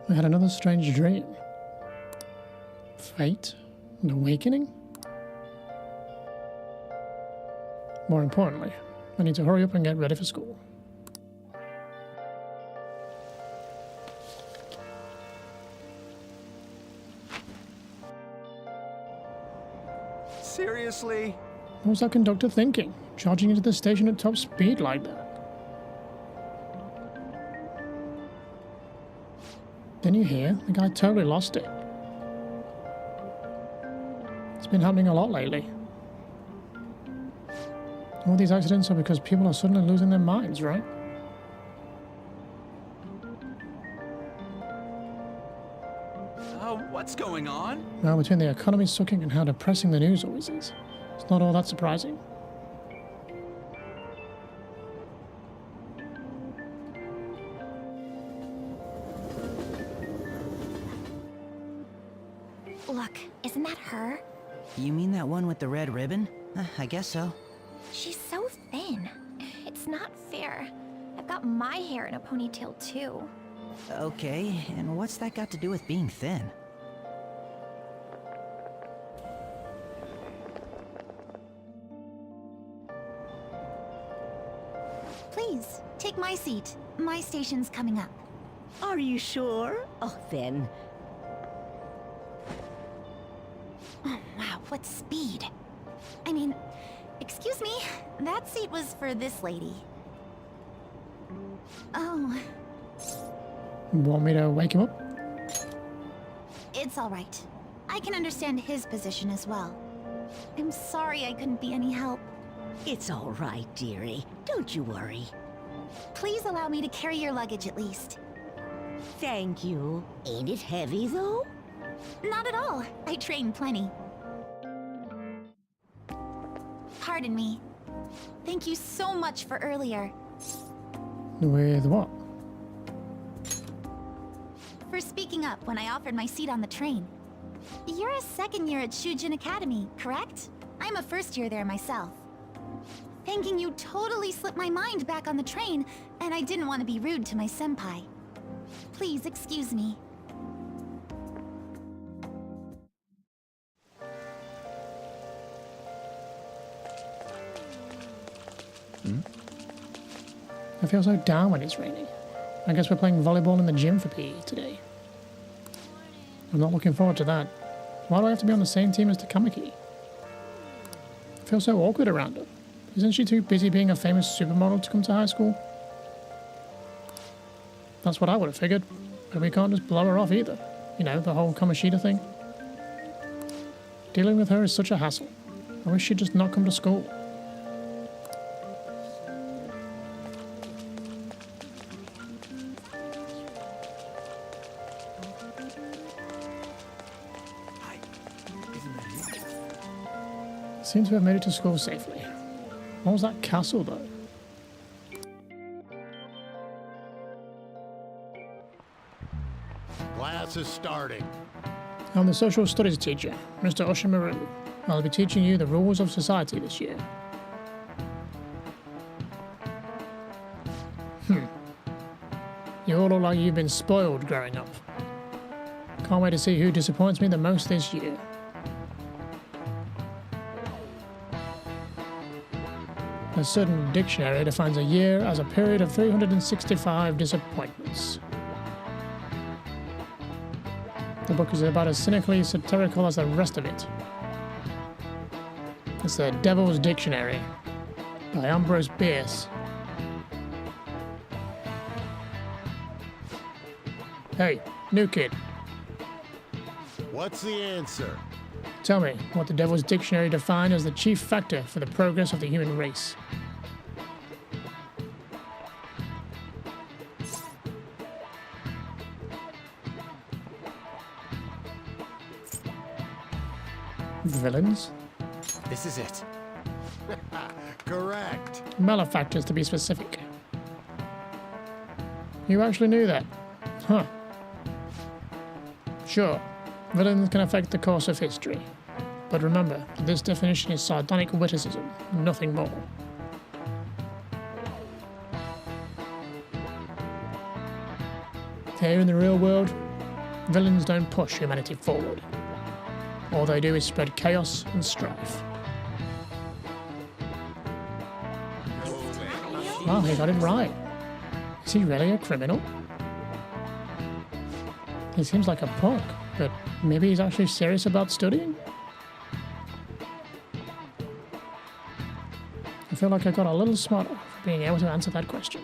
I had another strange dream. Fate? An awakening? More importantly, I need to hurry up and get ready for school. Seriously? What was that conductor thinking? Charging into the station at top speed like that? Didn't you hear? The guy totally lost it. It's been happening a lot lately. All these accidents are because people are suddenly losing their minds, right? What's going on? Well, between the economy sucking and how depressing the news always is, it's not all that surprising. Look, isn't that her? You mean that one with the red ribbon? I guess so. She's so thin. It's not fair. I've got my hair in a ponytail too. Okay, and what's that got to do with being thin? Please, take my seat. My station's coming up. Are you sure? Oh, then. Oh, wow, what speed. I mean, excuse me, that seat was for this lady. Oh, Want me to wake him up? it's all right. I can understand his position as well. I'm sorry I couldn't be any help. It's all right, dearie. Don't you worry. Please allow me to carry your luggage at least. Thank you. Ain't it heavy, though? Not at all. I train plenty. Pardon me. Thank you so much for earlier. With what? For speaking up when I offered my seat on the train. You're a second year at Shujin Academy, correct? I'm a first year there myself. Thanking you totally slipped my mind back on the train, and I didn't want to be rude to my senpai. Please excuse me. I feel so down when it's raining. I guess we're playing volleyball in the gym for PE today. I'm not looking forward to that. Why do I have to be on the same team as Takamaki? I feel so awkward around her. Isn't she too busy being a famous supermodel to come to high school? That's what I would have figured. But we can't just blow her off either. You know, the whole Kamoshida thing. Dealing with her is such a hassle. I wish she'd just not come to school. Seem to have made it to school safely. What was that castle, though? Class is starting. I'm the social studies teacher, Mr. Oshimaru. I'll be teaching you the rules of society this year. You all look like you've been spoiled growing up. Can't wait to see who disappoints me the most this year. A certain dictionary defines a year as a period of 365 disappointments. The book is about as cynically satirical as the rest of it. It's the Devil's Dictionary by Ambrose Bierce. Hey, new kid, What's the answer? tell me what the Devil's Dictionary defined as the chief factor for the progress of the human race. Villains? This is it. Correct. Malefactors, to be specific. You actually knew that? Huh. Sure, villains can affect the course of history. But remember, this definition is sardonic witticism, nothing more. Here in the real world, Villains don't push humanity forward. All they do is spread chaos and strife. Wow, he got it right. Is he really a criminal? He seems like a punk, but maybe he's actually serious about studying? I feel like I got a little smarter for being able to answer that question.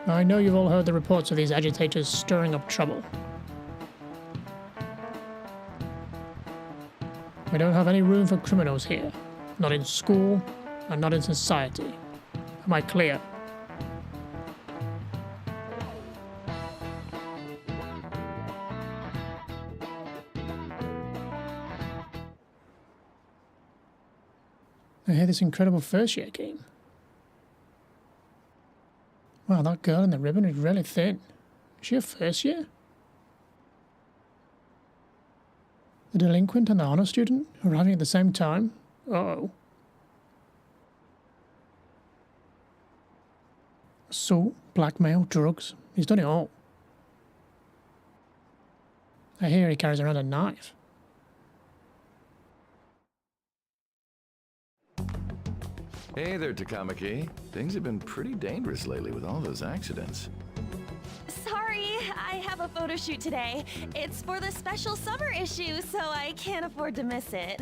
I know you've all heard the reports of these agitators stirring up trouble. We don't have any room for criminals here. Not in school, and not in society. Am I clear? I hear this incredible first year game. Wow, that girl in the ribbon is really thin. Is she a first year? The delinquent and the honor student arriving at the same time? Uh-oh. Assault, blackmail, drugs. He's done it all. I hear he carries around a knife. Hey there, Takamaki. Things have been pretty dangerous lately with all those accidents. Sorry, I have a photo shoot today. It's for the special summer issue, so I can't afford to miss it.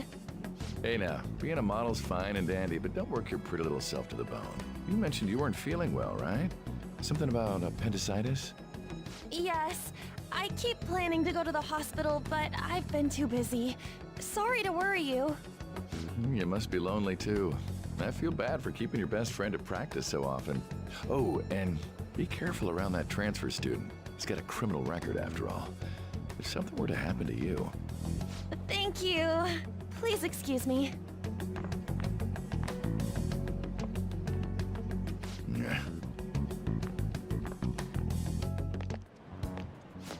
Hey now, being a model's fine and dandy, but don't work your pretty little self to the bone. You mentioned you weren't feeling well, right? Something about appendicitis? Yes, I keep planning to go to the hospital, but I've been too busy. Sorry to worry you. You must be lonely too. I feel bad for keeping your best friend at practice so often. Oh, and be careful around that transfer student. He's got a criminal record after all. If something were to happen to you. Thank you. Please excuse me. Yeah.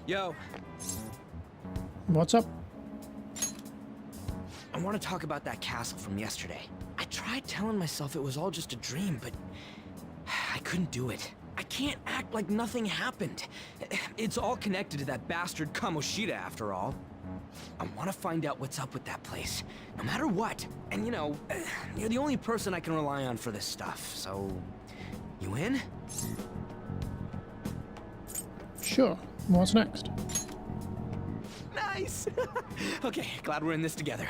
Yo, What's up? I want to talk about that castle from yesterday. I tried telling myself it was all just a dream, but I couldn't do it. I can't act like nothing happened. It's all connected to that bastard Kamoshida after all. I want to find out what's up with that place, no matter what. And you know, you're the only person I can rely on for this stuff, so... You in? Sure. What's next? Nice! Okay, glad we're in this together.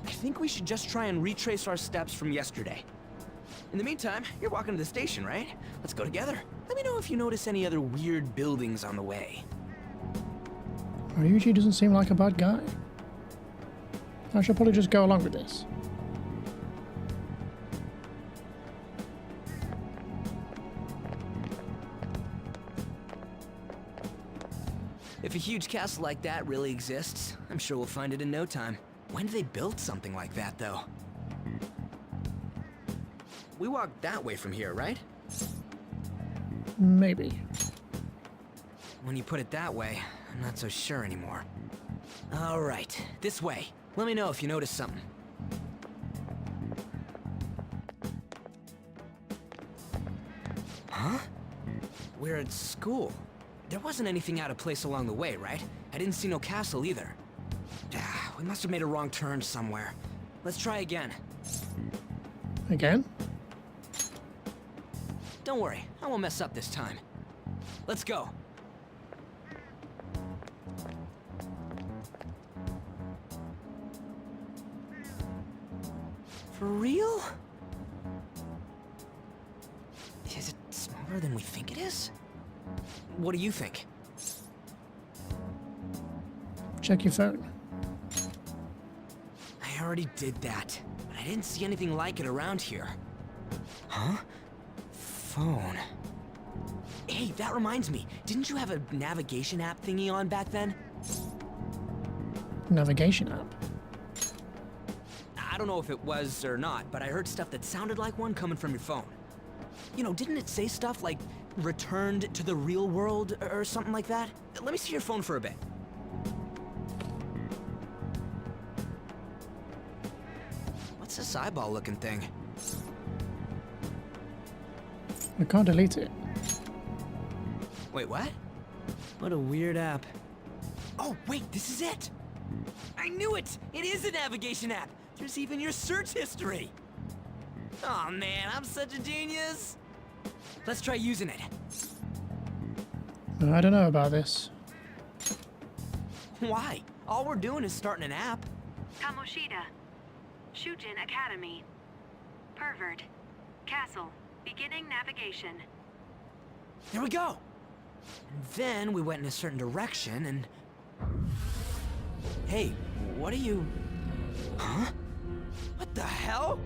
I think we should just try and retrace our steps from yesterday. In the meantime, you're walking to the station, right? Let's go together. Let me know if you notice any other weird buildings on the way. Ryuji doesn't seem like a bad guy. I should probably just go along with this. If a huge castle like that really exists, I'm sure we'll find it in no time. When did they build something like that, though? We walked that way from here, right? Maybe. When you put it that way, I'm not so sure anymore. All right, this way. Let me know if you notice something. Huh? We're at school. There wasn't anything out of place along the way, right? I didn't see no castle either. We must have made a wrong turn somewhere. Let's try again. Again? Don't worry, I won't mess up this time. Let's go. For real? Is it smaller than we think it is? What do you think? Check your phone. I already did that, but I didn't see anything like it around here. Huh? Phone. Hey, that reminds me. Didn't you have a navigation app thingy on back then? Navigation app. I don't know if it was or not, but I heard stuff that sounded like one coming from your phone. You know, didn't it say stuff like, returned to the real world or something like that? Let me see your phone for a bit. What's this eyeball-looking thing? I can't delete it. Wait, what? What a weird app. Oh, wait, this is it! I knew it! It is a navigation app! There's even your search history! Oh man, I'm such a genius! Let's try using it. I don't know about this. Why? All we're doing is starting an app. Kamoshida. Shujin Academy. Pervert. Castle. Beginning navigation. There we go! And then we went in a certain direction and... Hey, what are you... Huh? What the hell?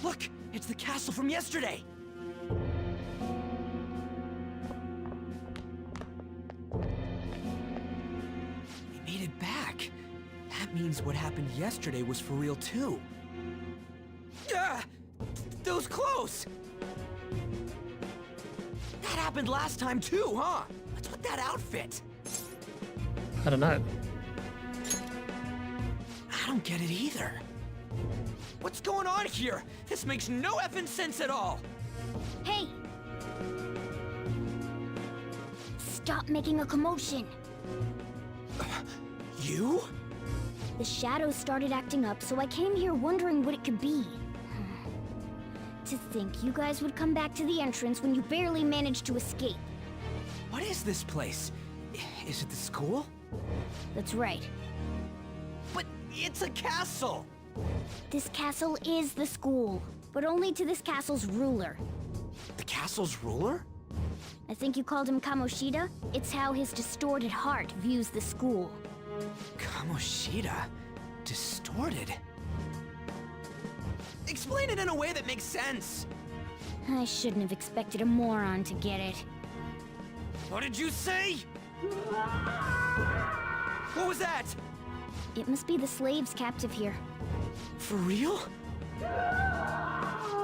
Look! It's the castle from yesterday! We made it back. That means what happened yesterday was for real too. Ah! Those clothes! That happened last time too, huh? What's with that outfit? I don't know. I don't get it either. What's going on here? This makes no effing sense at all! Hey! Stop making a commotion! You? The shadows started acting up, so I came here wondering what it could be. To think you guys would come back to the entrance when you barely managed to escape. What is this place? Is it the school? That's right. But it's a castle! This castle is the school, but only to this castle's ruler. The castle's ruler? I think you called him Kamoshida? It's how his distorted heart views the school. Kamoshida? Distorted? Explain it in a way that makes sense! I shouldn't have expected a moron to get it. What did you say? What was that? It must be the slaves captive here. For real?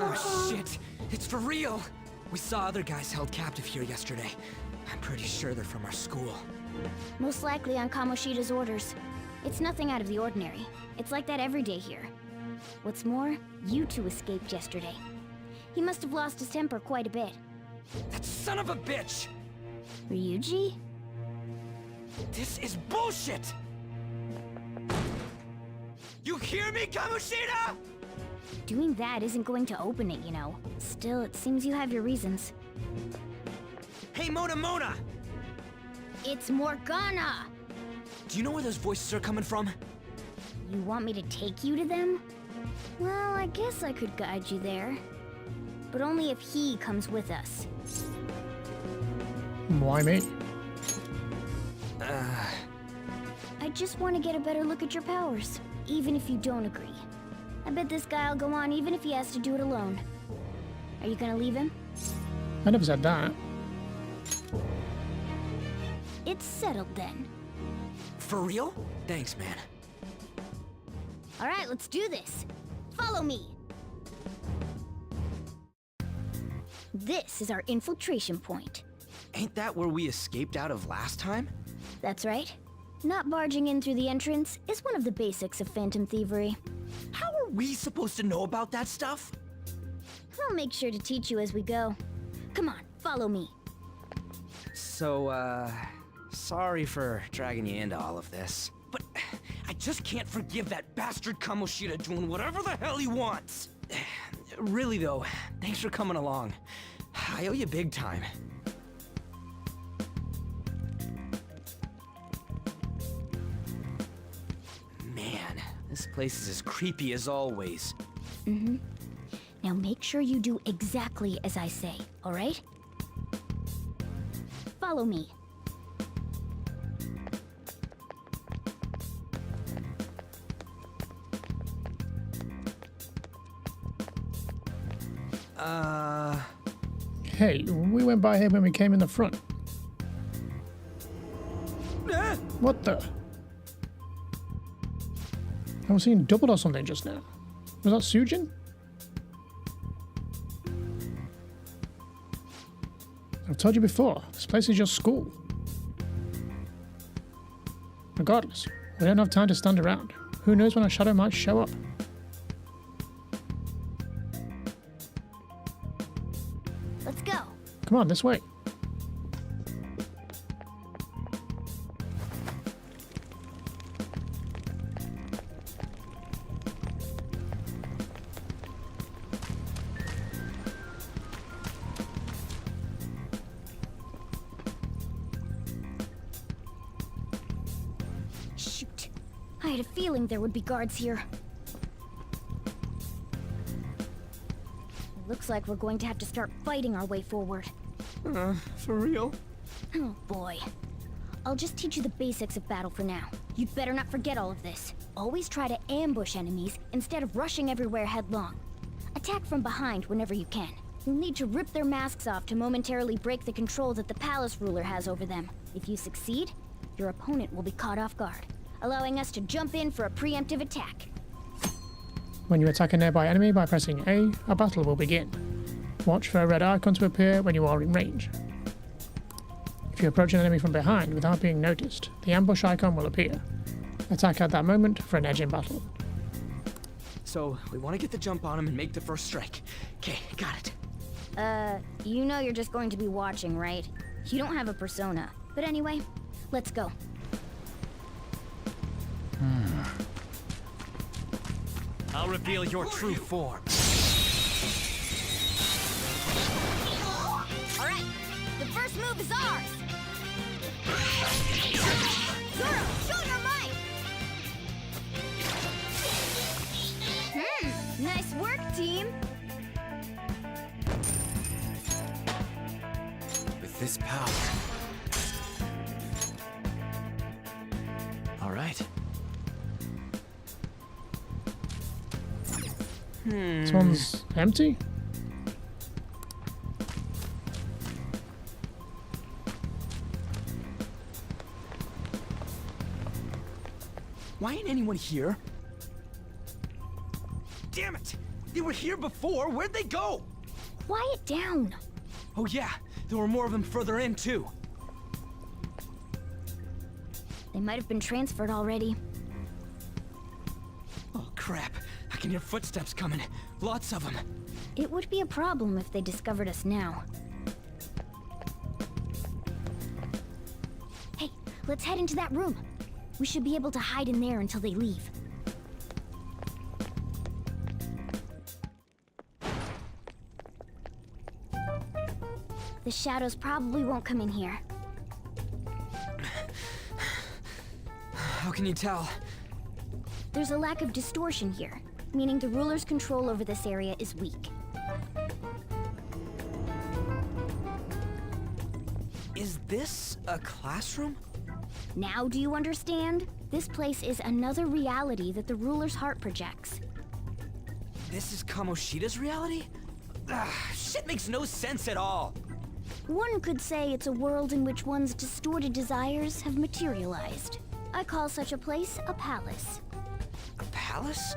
Oh shit, it's for real! We saw other guys held captive here yesterday. I'm pretty sure they're from our school. Most likely on Kamoshida's orders. It's nothing out of the ordinary. It's like that every day here. What's more, you two escaped yesterday. He must have lost his temper quite a bit. That son of a bitch! Ryuji? This is bullshit! You hear me, Kamoshida?! Doing that isn't going to open it, you know. Still, it seems you have your reasons. Hey, Mona! It's Morgana! Do you know where those voices are coming from? You want me to take you to them? Well, I guess I could guide you there. But only if he comes with us. Why me? I just want to get a better look at your powers, even if you don't agree. I bet this guy'll go on even if he has to do it alone. Are you gonna leave him? I never said that. It's settled then. For real? Thanks, man. Alright, let's do this. Follow me. This is our infiltration point. Ain't that where we escaped out of last time? That's right. Not barging in through the entrance is one of the basics of phantom thievery. How are we supposed to know about that stuff? I'll make sure to teach you as we go. Come on, follow me. So, sorry for dragging you into all of this. But I just can't forgive that bastard Kamoshida doing whatever the hell he wants. Really though, thanks for coming along. I owe you big time. Man, this place is as creepy as always. Now make sure you do exactly as I say, alright? Follow me. hey, we went by here when we came in the front. What the? I was seeing doubled or something just now. Was that Sujin? I've told you before, this place is your school. Regardless, we don't have time to stand around. Who knows when a shadow might show up? Let's go. Come on, this way. Shoot. I had a feeling there would be guards here. Looks like we're going to have to start fighting our way forward. For real? Oh boy. I'll just teach you the basics of battle for now. You'd better not forget all of this. Always try to ambush enemies instead of rushing everywhere headlong. Attack from behind whenever you can. You'll need to rip their masks off to momentarily break the control that the palace ruler has over them. If you succeed, your opponent will be caught off guard, allowing us to jump in for a preemptive attack. When you attack a nearby enemy by pressing A, a battle will begin. Watch for a red icon to appear when you are in range. If you approach an enemy from behind without being noticed, the ambush icon will appear. Attack at that moment for an edge in battle. So, we want to get the jump on him and make the first strike. Okay, got it. You know you're just going to be watching, right? You don't have a persona. But anyway, let's go. I'll reveal your true form. Alright, the first move is ours! Zoro, show your might! Nice work, team! With this power. All right. This one's empty? Why ain't anyone here? Damn it! They were here before. Where'd they go? Quiet down! Oh yeah, there were more of them further in too. They might have been transferred already. Oh crap! I can hear footsteps coming. Lots of them. It would be a problem if they discovered us now. Hey, let's head into that room. We should be able to hide in there until they leave. The shadows probably won't come in here. How can you tell? There's a lack of distortion here, meaning the ruler's control over this area is weak. Is this a classroom? Now do you understand? This place is another reality that the ruler's heart projects. This is Kamoshida's reality? Shit makes no sense at all. One could say it's a world in which one's distorted desires have materialized. I call such a place a palace. A palace?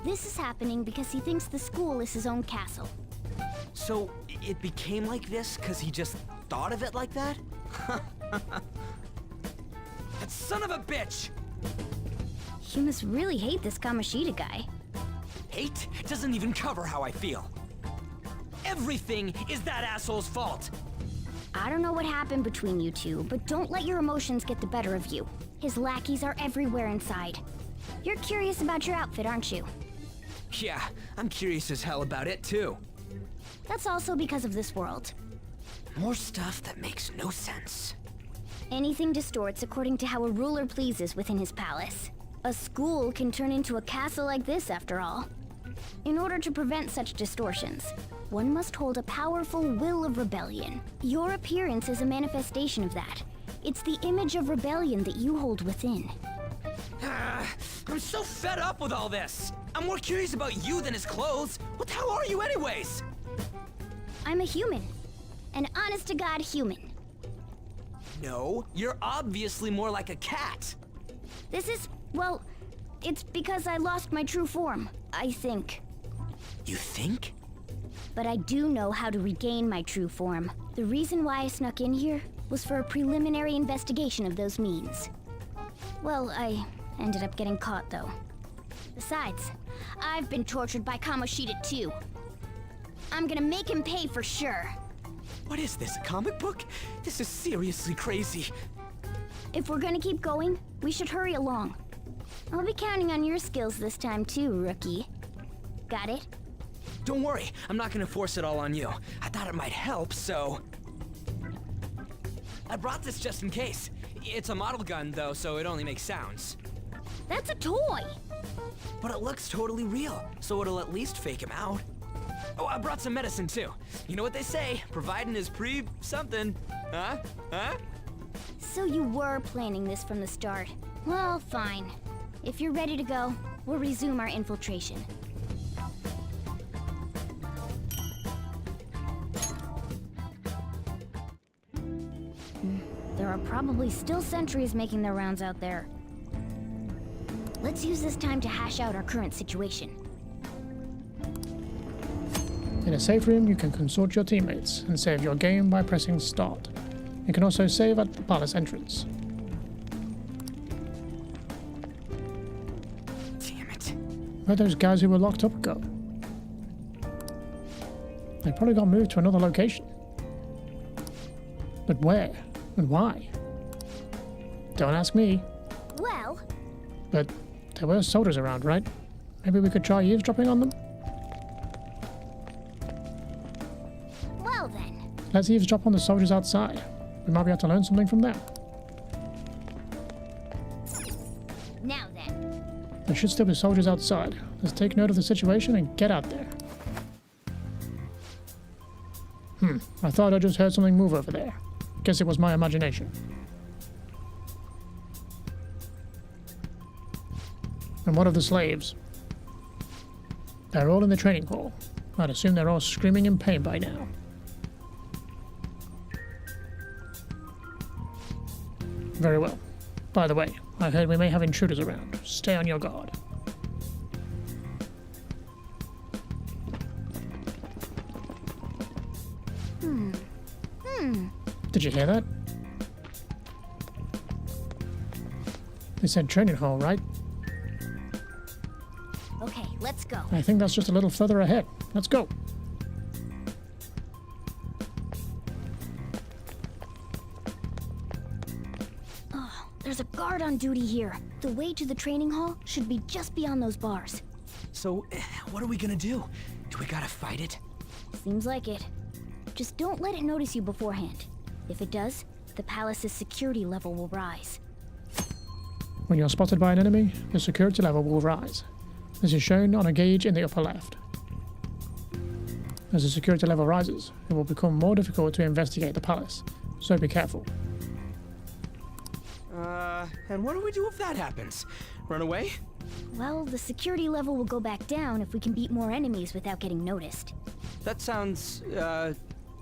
This is happening because he thinks the school is his own castle. So, it became like this because he just thought of it like that? That son of a bitch! You must really hate this Kamoshida guy. Hate doesn't even cover how I feel. Everything is that asshole's fault! I don't know what happened between you two, but don't let your emotions get the better of you. His lackeys are everywhere inside. You're curious about your outfit, aren't you? Yeah, I'm curious as hell about it too. That's also because of this world. More stuff that makes no sense. Anything distorts according to how a ruler pleases within his palace. A school can turn into a castle like this, after all. In order to prevent such distortions, one must hold a powerful will of rebellion. Your appearance is a manifestation of that. It's the image of rebellion that you hold within. I'm so fed up with all this. I'm more curious about you than his clothes. What the hell are you anyways? I'm a human. An honest-to-God human. No, you're obviously more like a cat. This is, well, it's because I lost my true form, I think. You think? But I do know how to regain my true form. The reason why I snuck in here was for a preliminary investigation of those means. Well, I ended up getting caught, though. Besides, I've been tortured by Kamoshida too. I'm gonna make him pay for sure. What is this, a comic book? This is seriously crazy. If we're gonna keep going, we should hurry along. I'll be counting on your skills this time too, rookie. Got it? Don't worry, I'm not gonna force it all on you. I thought it might help, so... I brought this just in case. It's a model gun, though, so it only makes sounds. That's a toy! But it looks totally real, so it'll at least fake him out. Oh, I brought some medicine, too. You know what they say, providing is something. Huh? Huh? So you were planning this from the start. Well, fine. If you're ready to go, we'll resume our infiltration. There are probably still sentries making their rounds out there. Let's use this time to hash out our current situation. In a safe room, you can consult your teammates and save your game by pressing start. You can also save at the palace entrance. Damn it. Where those guys who were locked up go? They probably got moved to another location. But where? And why? Don't ask me. Well... But there were soldiers around, right? Maybe we could try eavesdropping on them? Well then. Let's eavesdrop on the soldiers outside. We might be able to learn something from them. Now then. There should still be soldiers outside. Let's take note of the situation and get out there. I thought I just heard something move over there. Guess it was my imagination. And what of the slaves? They're all in the training hall. I'd assume they're all screaming in pain by now. Very well. By the way, I heard we may have intruders around. Stay on your guard. Did you hear that? They said training hall, right? Okay, let's go. I think that's just a little further ahead. Let's go. Oh, there's a guard on duty here. The way to the training hall should be just beyond those bars. So, what are we gonna do? Do we gotta fight it? Seems like it. Just don't let it notice you beforehand. If it does, the palace's security level will rise. When you're spotted by an enemy, the security level will rise. This is shown on a gauge in the upper left. As the security level rises, it will become more difficult to investigate the palace, so be careful. And what do we do if that happens? Run away? Well, the security level will go back down if we can beat more enemies without getting noticed. That sounds,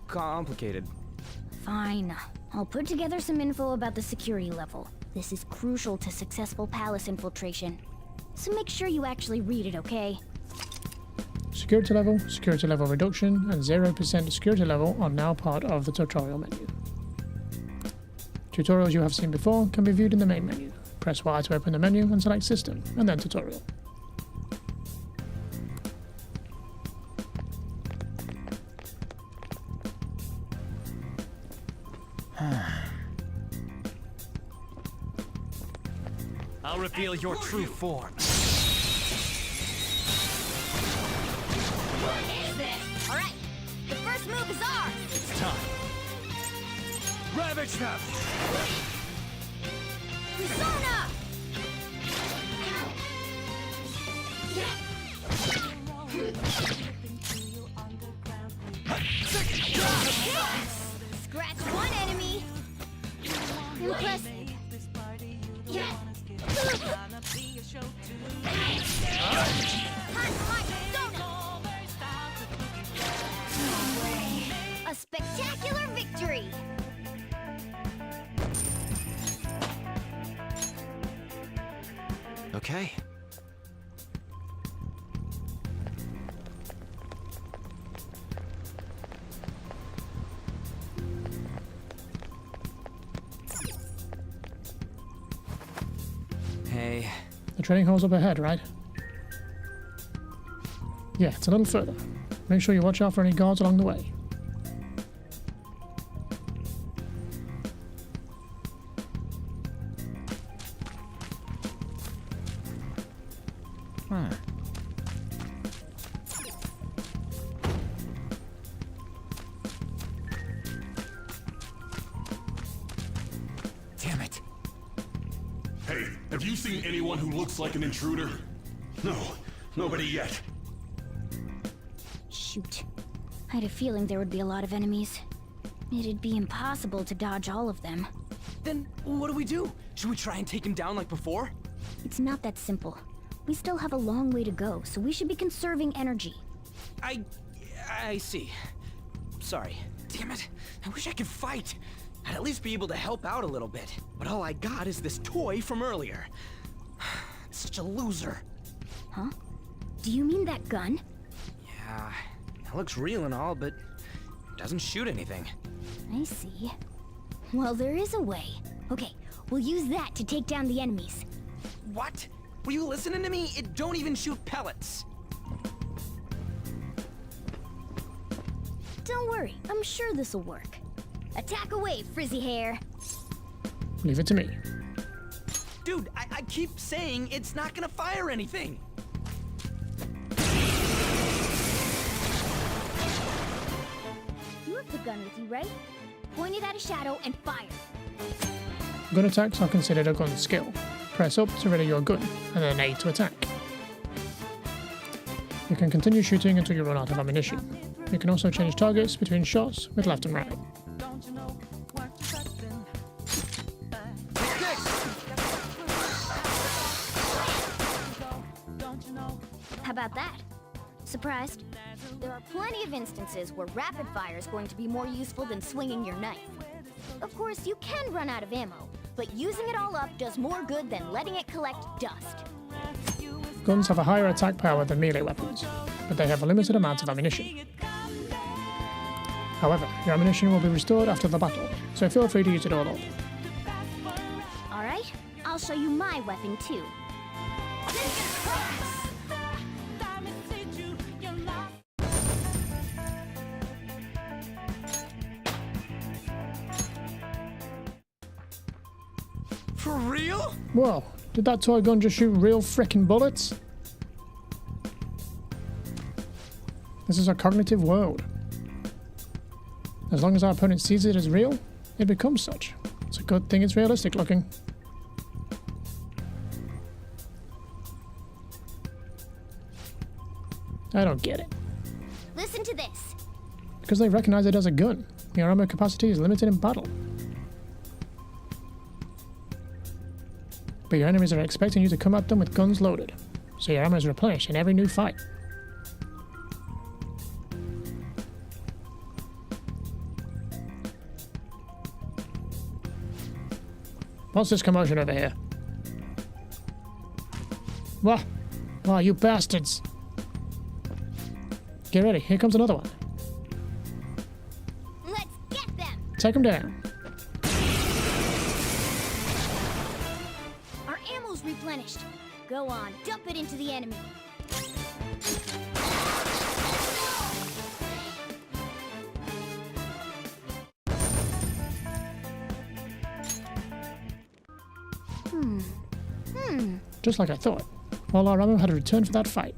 complicated. Fine. I'll put together some info about the security level. This is crucial to successful palace infiltration. So make sure you actually read it, okay? Security level reduction, and 0% security level are now part of the tutorial menu. Tutorials you have seen before can be viewed in the main menu. Press Y to open the menu and select System, and then Tutorial. I'll reveal your true form. What is this? Alright, the first move is ours! It's time. Ravage them! Persona! Scratch one enemy! Impressive! A spectacular Okay. Hey. The training hall's up ahead, right? Yeah, it's a little further. Make sure you watch out for any guards along the way. Damn it. Hey, have you seen anyone who looks like an intruder? No, nobody yet. Shoot. I had a feeling there would be a lot of enemies. It'd be impossible to dodge all of them. Then what do we do? Should we try and take him down like before? It's not that simple. We still have a long way to go, so we should be conserving energy. I see. Sorry. Damn it. I wish I could fight. I'd at least be able to help out a little bit. But all I got is this toy from earlier. Such a loser. Huh? Do you mean that gun? Yeah, it looks real and all, but it doesn't shoot anything. I see. Well, there is a way. Okay, we'll use that to take down the enemies. What? Were you listening to me? It don't even shoot pellets. Don't worry, I'm sure this'll work. Attack away, frizzy hair. Leave it to me. Dude, I keep saying it's not gonna fire anything. You have the gun with you, right? Point it at a shadow and fire. Gun attacks are considered a gun skill. Press up to ready your gun, and then A to attack. You can continue shooting until you run out of ammunition. You can also change targets between shots with left and right. How about that? Surprised? There are plenty of instances where rapid fire is going to be more useful than swinging your knife. Of course, you can run out of ammo, but using it all up does more good than letting it collect dust. Guns have a higher attack power than melee weapons, but they have a limited amount of ammunition. However, your ammunition will be restored after the battle, so feel free to use it all up. Alright, I'll show you my weapon too. For real? Whoa, did that toy gun just shoot real frickin' bullets? This is a cognitive world. As long as our opponent sees it as real, it becomes such. It's a good thing it's realistic looking. I don't get it. Listen to this. Because they recognize it as a gun. Your ammo capacity is limited in battle. But your enemies are expecting you to come at them with guns loaded, so your ammo is replenished in every new fight. What's this commotion over here? What? Oh, you bastards! Get ready, here comes another one. Let's get them! Take him down. Our ammo's replenished. Go on, dump it into the enemy. Just like I thought. All our ammo had returned for that fight.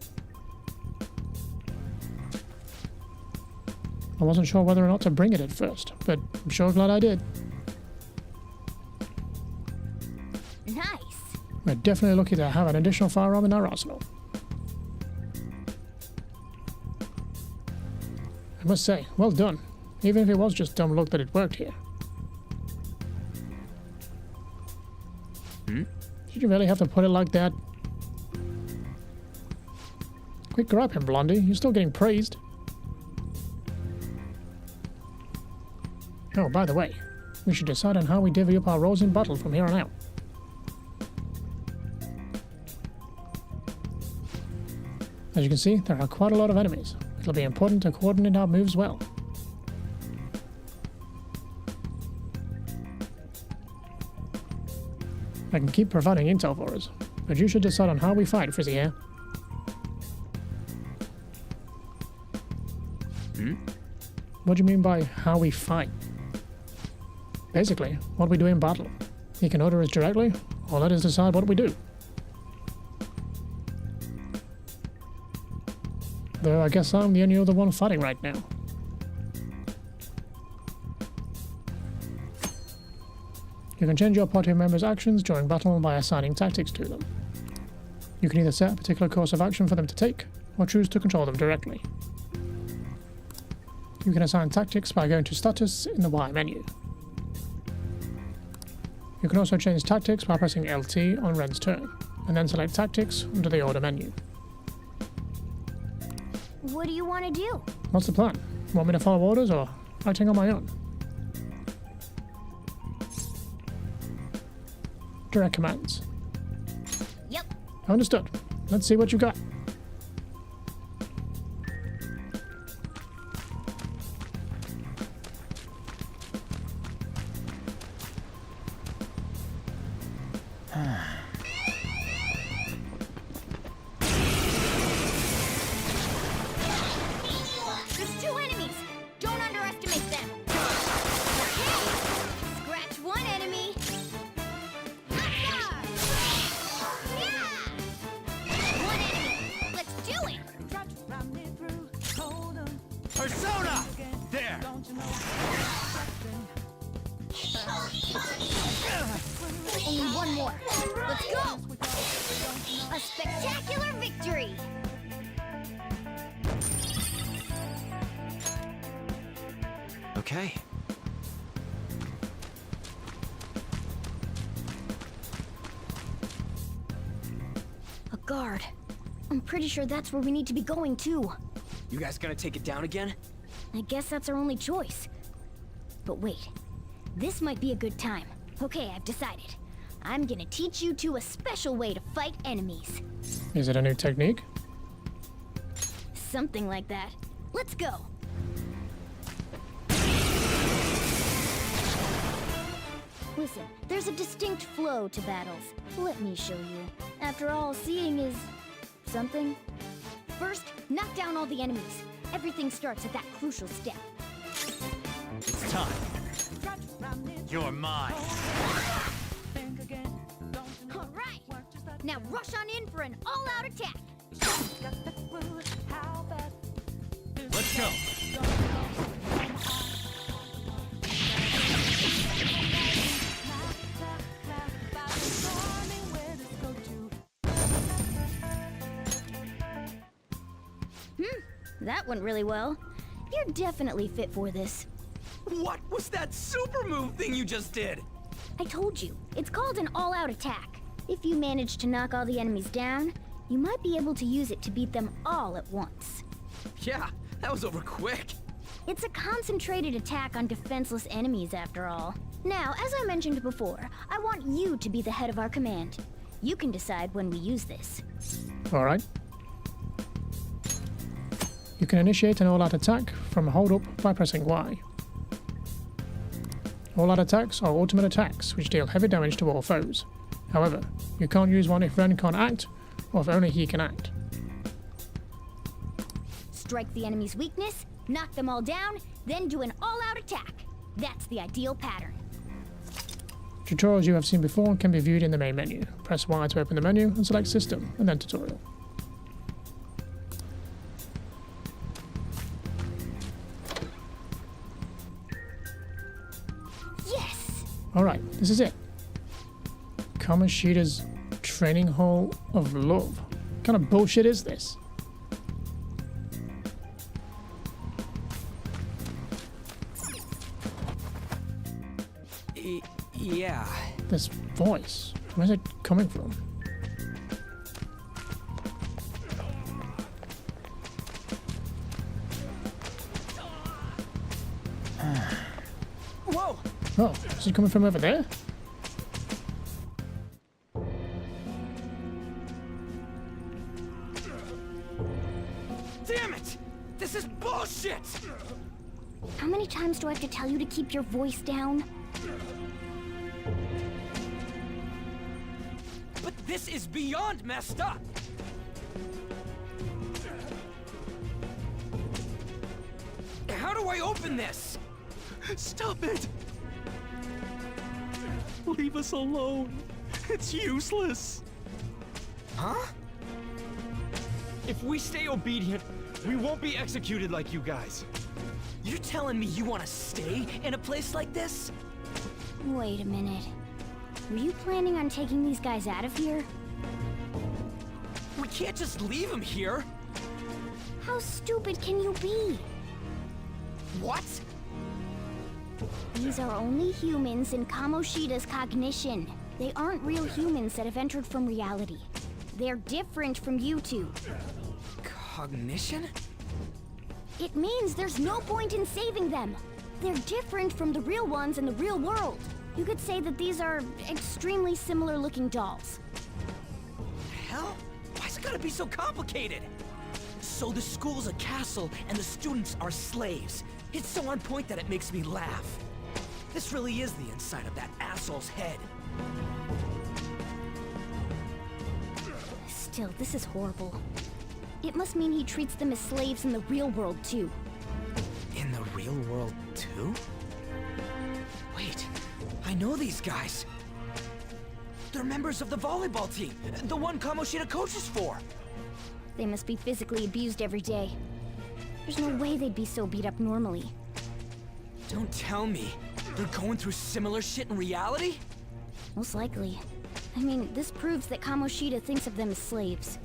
I wasn't sure whether or not to bring it at first, but I'm sure glad I did. Nice. We're definitely lucky to have an additional firearm in our arsenal. I must say, well done, even if it was just dumb luck that it worked here. Did you really have to put it like that? Quit griping, Blondie. You're still getting praised. Oh, by the way, we should decide on how we divvy up our roles in battle from here on out. As you can see, there are quite a lot of enemies. It'll be important to coordinate our moves well. I can keep providing intel for us, but you should decide on how we fight, Frizzy Hair. What do you mean by how we fight? Basically, what we do in battle. You can order us directly, or let us decide what we do. Though I guess I'm the only other one fighting right now. You can change your party members' actions during battle by assigning tactics to them. You can either set a particular course of action for them to take, or choose to control them directly. You can assign tactics by going to Status in the Y menu. You can also change tactics by pressing LT on Ren's turn, and then select Tactics under the Order menu. What do you want to do? What's the plan? Want me to follow orders or acting on my own? Direct commands. Yep. Understood. Let's see what you got. There's 2 enemies. Don't underestimate them. Scratch 1 enemy. Yeah! 1 enemy. Let's do it. Persona! There! Only 1 more. Let's go. A spectacular victory. Okay. A guard. I'm pretty sure that's where we need to be going too. You guys gonna take it down again? I guess that's our only choice. But wait, this might be a good time. Okay, I've decided. I'm gonna teach you two a special way to fight enemies. Is it a new technique? Something like that. Let's go. Listen, there's a distinct flow to battles. Let me show you. After all, seeing is something. First, knock down all the enemies. Everything starts at that crucial step. It's time. You're mine. All right. Now rush on in for an all-out attack. Let's go. That went really well. You're definitely fit for this. What was that super move thing you just did? I told you, it's called an all-out attack. If you manage to knock all the enemies down, you might be able to use it to beat them all at once. Yeah, that was over quick. It's a concentrated attack on defenseless enemies, after all. Now, as I mentioned before, I want you to be the head of our command. You can decide when we use this. Alright. You can initiate an all-out attack from hold up by pressing Y. All-out attacks are ultimate attacks, which deal heavy damage to all foes. However, you can't use one if Ren can't act, or if only he can act. Strike the enemy's weakness, knock them all down, then do an all-out attack. That's the ideal pattern. Tutorials you have seen before can be viewed in the main menu. Press Y to open the menu and select System, and then Tutorial. Yes! Alright, this is it. Kamoshida's Training Hall of Love. What kind of bullshit is this? Yeah. This voice, where's it coming from? Whoa! Oh, is it coming from over there? to tell you to keep your voice down? But this is beyond messed up! How do I open this? Stop it! Leave us alone. It's useless. Huh? If we stay obedient, we won't be executed like you guys. You're telling me you want to stay in a place like this? Wait a minute. Were you planning on taking these guys out of here? We can't just leave them here. How stupid can you be? What? These are only humans in Kamoshida's cognition. They aren't real humans that have entered from reality. They're different from you two. Cognition? It means there's no point in saving them. They're different from the real ones in the real world. You could say that these are extremely similar looking dolls. Hell? Why's it gotta be so complicated? So the school's a castle and the students are slaves. It's so on point that it makes me laugh. This really is the inside of that asshole's head. Still, this is horrible. It must mean he treats them as slaves in the real world, too. In the real world, too? Wait, I know these guys. They're members of the volleyball team, the one Kamoshida coaches for. They must be physically abused every day. There's no way they'd be so beat up normally. Don't tell me. They're going through similar shit in reality? Most likely. I mean, this proves that Kamoshida thinks of them as slaves.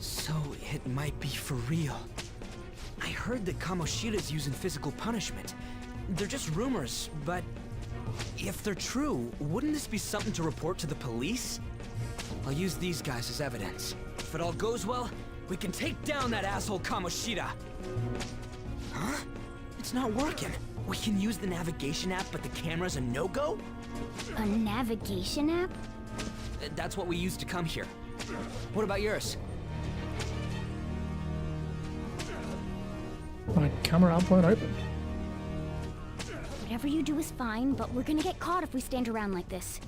So it might be for real. I heard that Kamoshida's using physical punishment. They're just rumors, but if they're true, wouldn't this be something to report to the police? I'll use these guys as evidence. If it all goes well, we can take down that asshole Kamoshida. Huh? It's not working. We can use the navigation app, but the camera's a no-go? A navigation app? That's what we used to come here. What about yours? My camera app won't open. Whatever you do is fine, but we're gonna get caught if we stand around like this.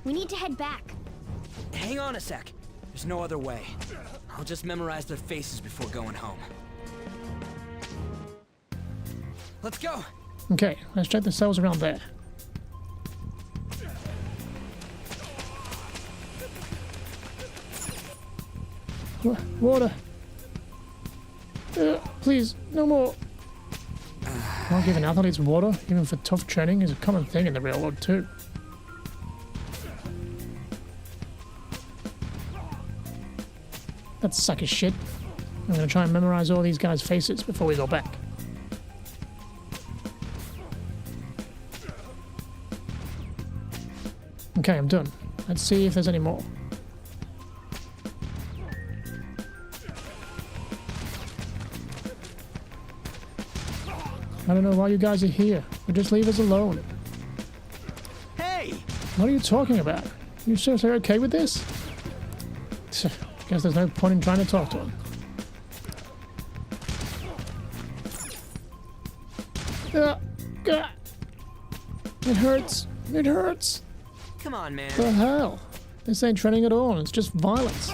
We need to head back. Hang on a sec. There's no other way. I'll just memorize their faces before going home. Let's go! Okay, let's check the cells around there. Water! Please, no more! Not giving athletes water, even for tough training, is a common thing in the real world too. That's sucky shit. I'm gonna try and memorize all these guys' faces before we go back. Okay, I'm done. Let's see if there's any more. I don't know why you guys are here, but just leave us alone. Hey! What are you talking about? You seriously okay with this? Guess there's no point in trying to talk to him. It hurts. It hurts. Come on, man. The hell? This ain't training at all. It's just violence.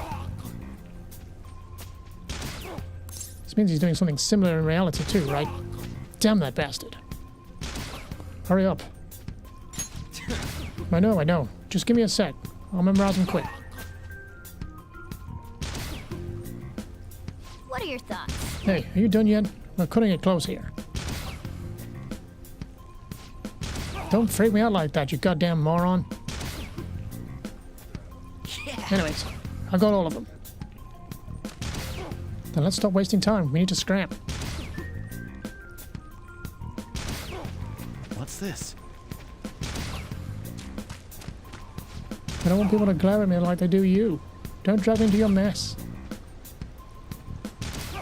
This means he's doing something similar in reality too, right? Damn that bastard. Hurry up. I know. Just give me a sec. I'll memorize them quick. What are your thoughts? Hey, are you done yet? We're cutting it close here. Don't freak me out like that, you goddamn moron. Yeah. Anyways, I got all of them. Then let's stop wasting time. We need to scram. What's this? I don't want people to glare at me like they do you. Don't drag me into your mess.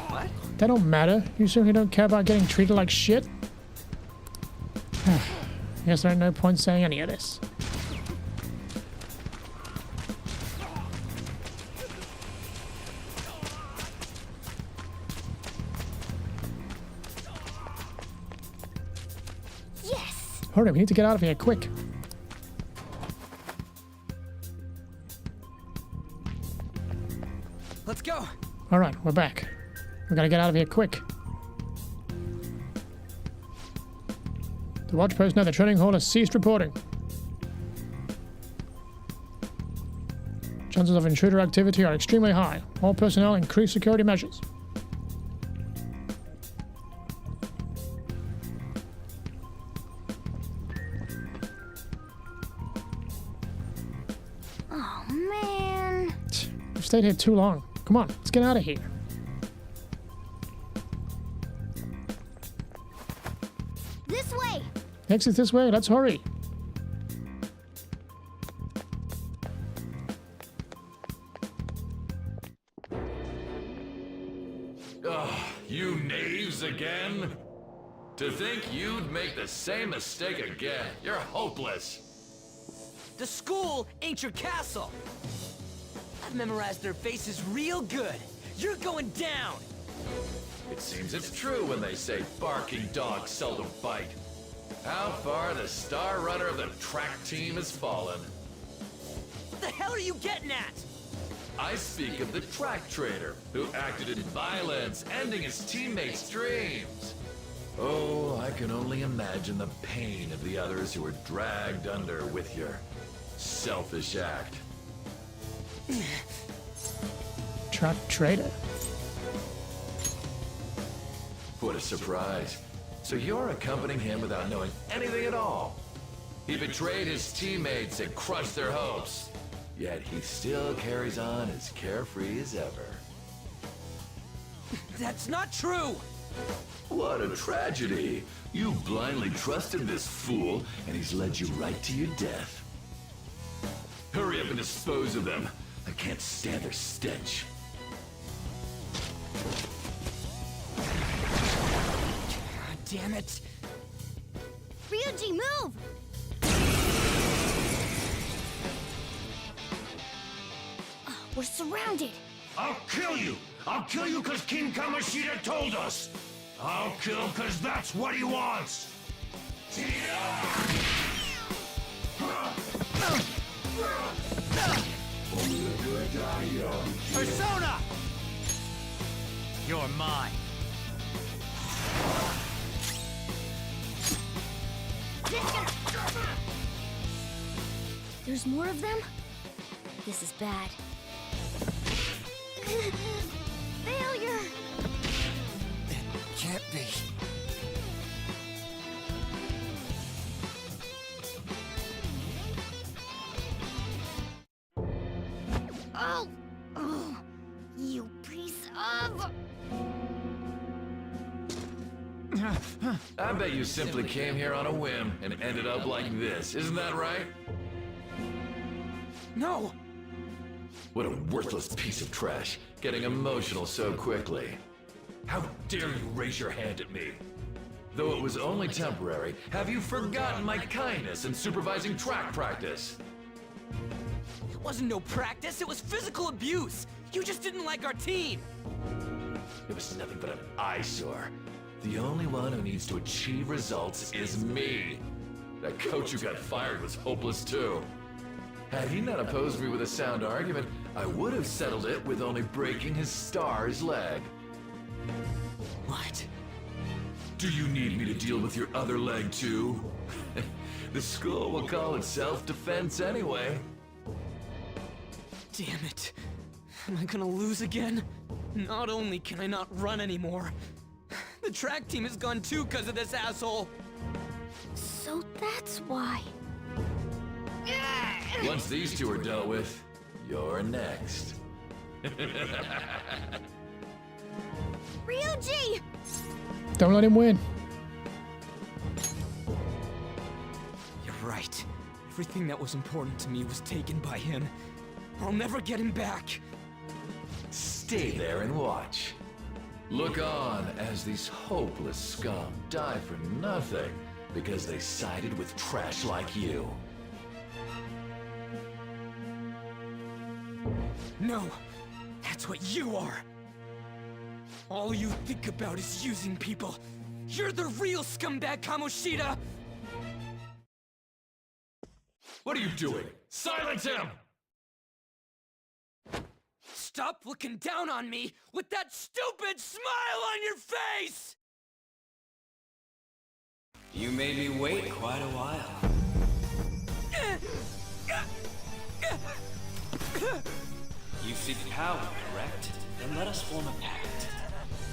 What? That don't matter. You certainly don't care about getting treated like shit. I guess there ain't no point saying any of this. Hurry, we need to get out of here quick. Let's go. Alright, we're back. We gotta get out of here quick. The watch post near the training hall has ceased reporting. Chances of intruder activity are extremely high. All personnel increase security measures. Oh, man. We've stayed here too long. Come on, let's get out of here. This way! Exit this way, let's hurry. You knaves again? To think you'd make the same mistake again. You're hopeless. The school ain't your castle. I've memorized their faces real good. You're going down. It seems it's true when they say barking dogs seldom bite. How far the star runner of the track team has fallen. What the hell are you getting at? I speak of the track trader, who acted in violence, ending his teammates' dreams. Oh, I can only imagine the pain of the others who were dragged under with your selfish act. Track trader. What a surprise. So you're accompanying him without knowing anything at all. He betrayed his teammates and crushed their hopes. Yet he still carries on as carefree as ever. That's not true! What a tragedy. You blindly trusted this fool, and he's led you right to your death. Hurry up and dispose of them. I can't stand their stench. God damn it. Ryuji, move! We're surrounded. I'll kill you! I'll kill you because King Kamoshida told us! I'll kill because that's what he wants! Persona! You're mine. There's more of them? This is bad. Failure! Can't be. Oh! Oh! You piece of... I bet you simply came here on a whim and ended up like this. Isn't that right? No! What a worthless piece of trash, getting emotional so quickly. How dare you raise your hand at me? Though it was only temporary, have you forgotten my kindness in supervising track practice? It wasn't no practice, it was physical abuse! You just didn't like our team! It was nothing but an eyesore. The only one who needs to achieve results is me. That coach who got fired was hopeless too. Had he not opposed me with a sound argument, I would have settled it with only breaking his star's leg. What? Do you need me to deal with your other leg too? The school will call it self-defense anyway. Damn it. Am I gonna lose again? Not only can I not run anymore, the track team is gone too because of this asshole. So that's why. Once these two are dealt with, you're next. Ryuji! Don't let him win. You're right. Everything that was important to me was taken by him. I'll never get him back. Stay there and watch. Look on as these hopeless scum die for nothing because they sided with trash like you. No, that's what you are. All you think about is using people. You're the real scumbag, Kamoshida! What are you doing? Silence him! Stop looking down on me with that stupid smile on your face! You made me wait quite a while. You seek power, correct? Then let us form a pact.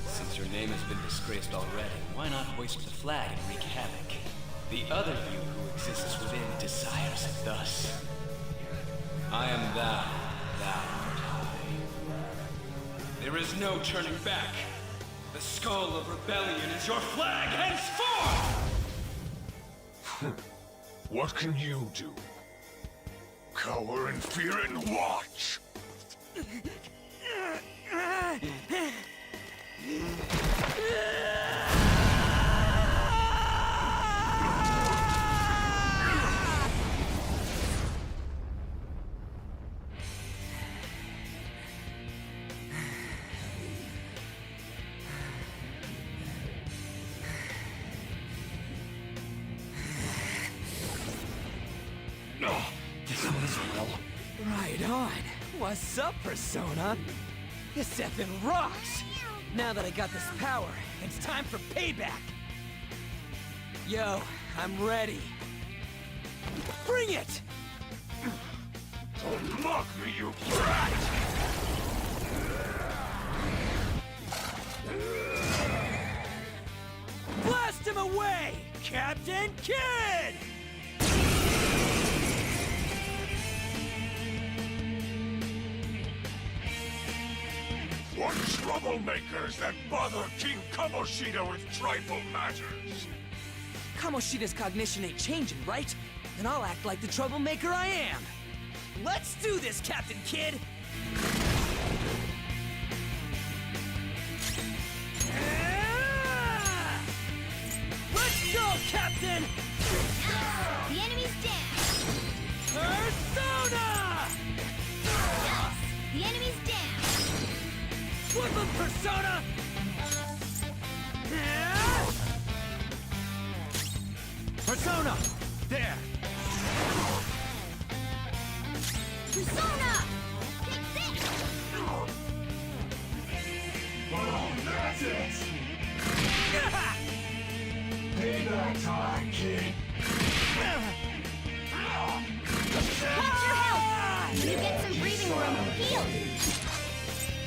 Since your name has been disgraced already, why not hoist the flag and wreak havoc? The other you who exists within desires it thus. I am thou, thou art I. There is no turning back. The skull of rebellion is your flag henceforth! What can you do? Cower in fear and watch! Right on. What's up, Persona? This effing rocks! Now that I got this power, it's time for payback! Yo, I'm ready. Bring it! Don't mock me, you brat! Blast him away, Captain Kidd! What troublemakers that bother King Kamoshida with trifle matters? Kamoshida's cognition ain't changing, right? Then I'll act like the troublemaker I am. Let's do this, Captain Kidd! Let's go, Captain! The enemy's down! Persona! Yes! The enemy's down! Flip him, Persona! Persona! There! Persona! Take this! Oh, that's it! Payback time, kid! Watch your health! You get some breathing room. Heal!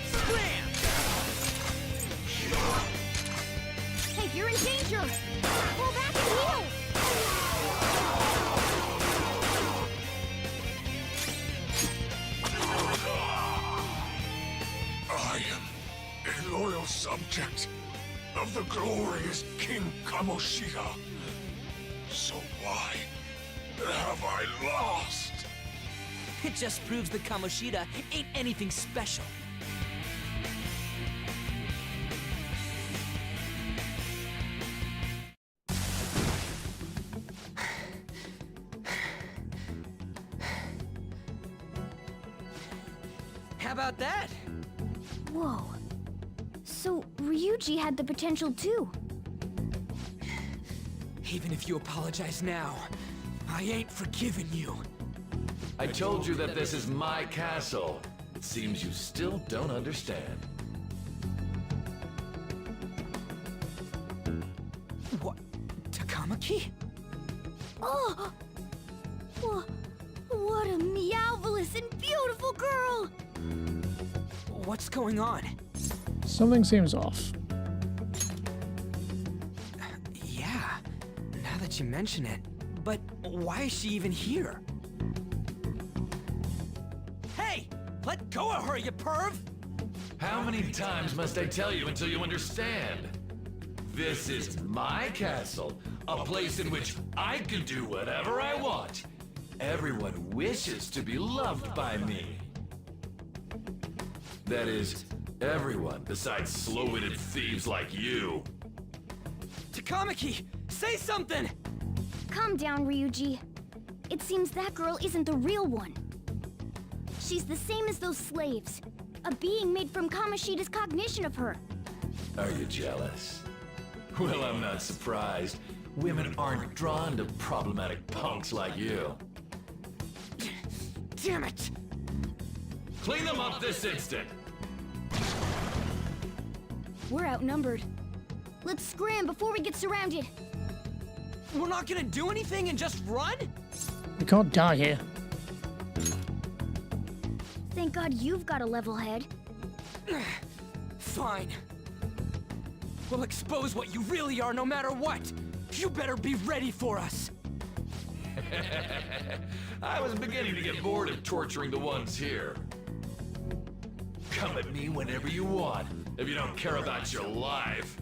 Slam! Hey, you're in danger! Pull back and heal! I am a loyal subject of the glorious King Kamoshida. So why have I lost? It just proves that Kamoshida ain't anything special. How about that? Whoa. So, Ryuji had the potential too. Even if you apologize now, I ain't forgiven you. I told you that this is my castle. It seems you still don't understand. What? Takamaki? Oh! What a meowvelous and beautiful girl! What's going on? Something seems off. Yeah, now that you mention it. But why is she even here? Hey! Let go of her, you perv! How many times must I tell you until you understand? This is my castle, a place in which I can do whatever I want. Everyone wishes to be loved by me. That is, everyone besides slow-witted thieves like you. Takamaki, say something! Calm down, Ryuji. It seems that girl isn't the real one. She's the same as those slaves. A being made from Kamoshida's cognition of her. Are you jealous? Well, I'm not surprised. Women aren't drawn to problematic punks like you. Damn it! Clean them up this instant! We're outnumbered. Let's scram before we get surrounded. We're not gonna do anything and just run? We can't die here. Thank God you've got a level head. Fine. We'll expose what you really are no matter what. You better be ready for us. I was beginning to get bored of torturing the ones here. Come at me whenever you want, if you don't care about your life.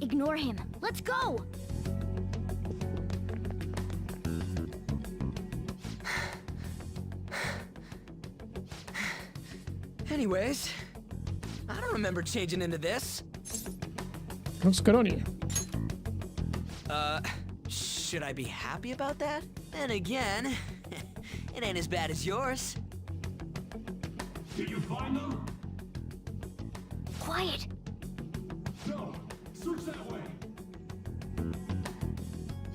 Ignore him. Let's go! Anyways, I don't remember changing into this. Looks good on you. Should I be happy about that? Then again, it ain't as bad as yours. Did you find them? Quiet. No. Search that way.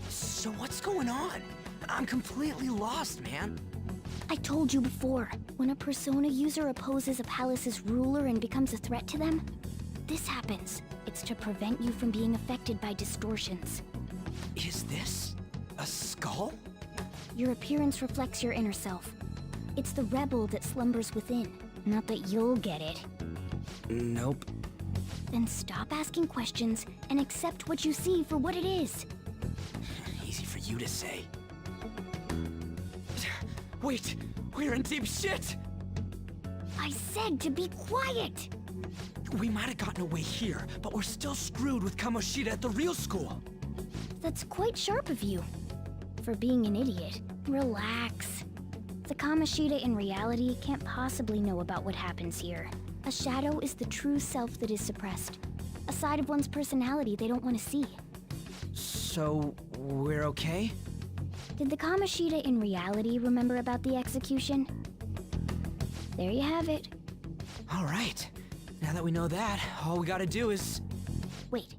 So what's going on? I'm completely lost, man. I told you before, when a Persona user opposes a palace's ruler and becomes a threat to them, this happens. It's to prevent you from being affected by distortions. Is this a skull? Your appearance reflects your inner self. It's the rebel that slumbers within. Not that you'll get it. Nope. Then stop asking questions and accept what you see for what it is. Easy for you to say. Wait, we're in deep shit! I said to be quiet! We might have gotten away here, but we're still screwed with Kamoshida at the real school. That's quite sharp of you. For being an idiot. Relax. The Kamoshida in reality can't possibly know about what happens here. A shadow is the true self that is suppressed. A side of one's personality they don't want to see. So, we're okay? Did the Kamoshida in reality remember about the execution? There you have it. Alright. Now that we know that, all we gotta do is... Wait.